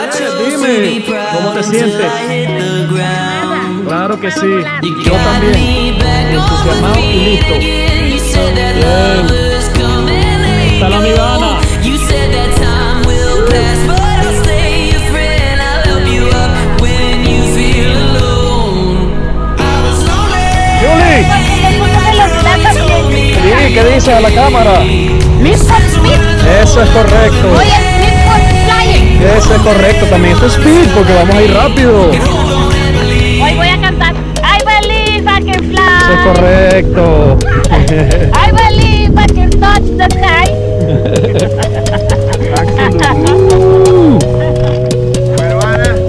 Dime, ¿cómo te sientes? Claro que sí, yo también. Entusiasmado y listo. Bien. Está la amiga Ana. Julie. Sí, ¿qué dices a la cámara? Eso es correcto. Eso es correcto también. Eso es speed porque vamos a ir rápido. Hoy voy a cantar I believe I can fly. Eso es correcto. I believe I can touch the sky. Bueno, Ana.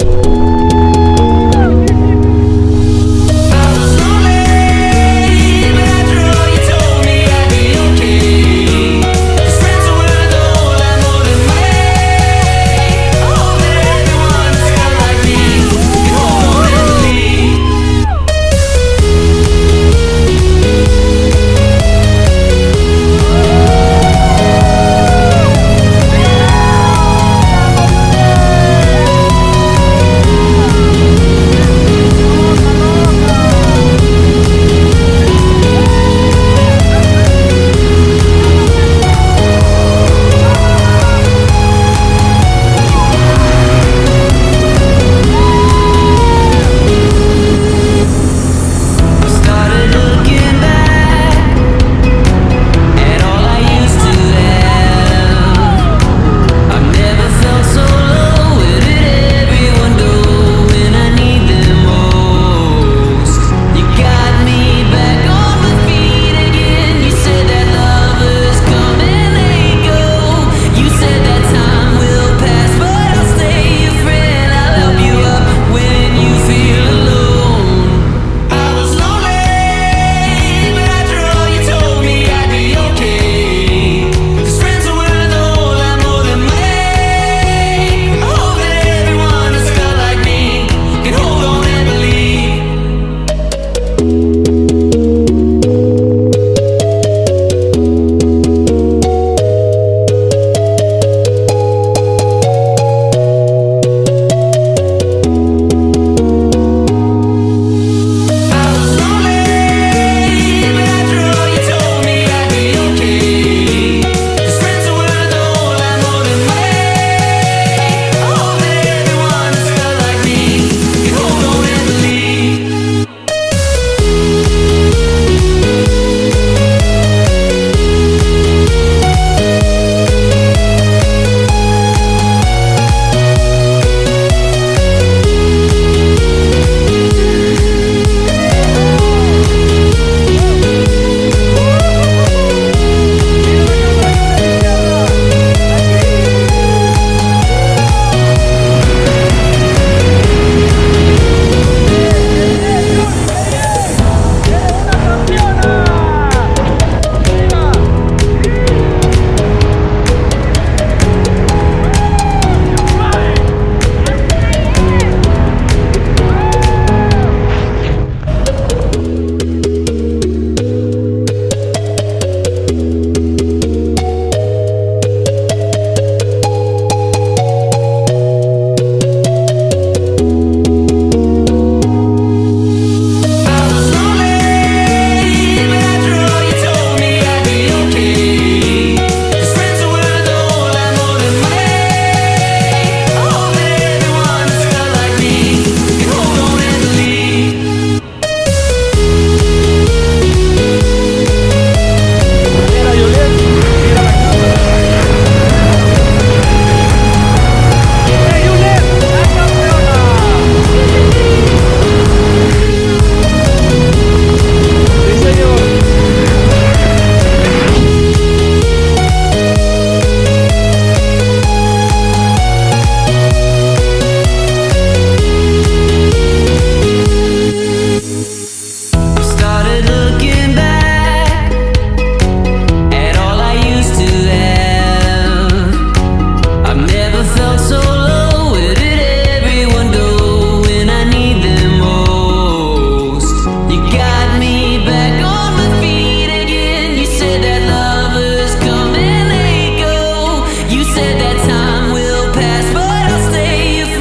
said that time will pass, but I'll stay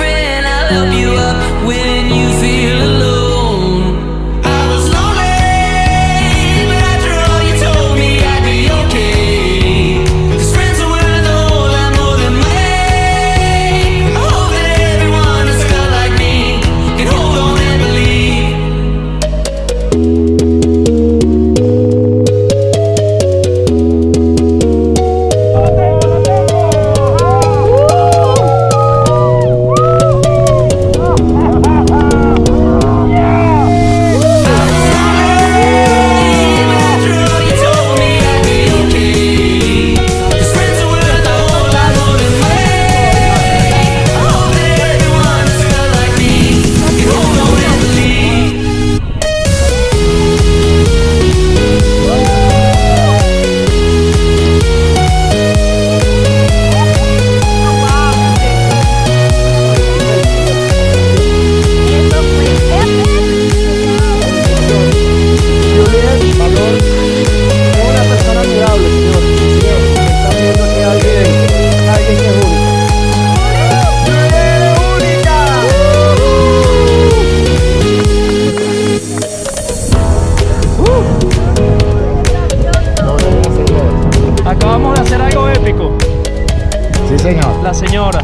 la señora.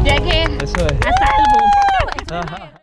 Llegué Eso es. a salvo. Ajá.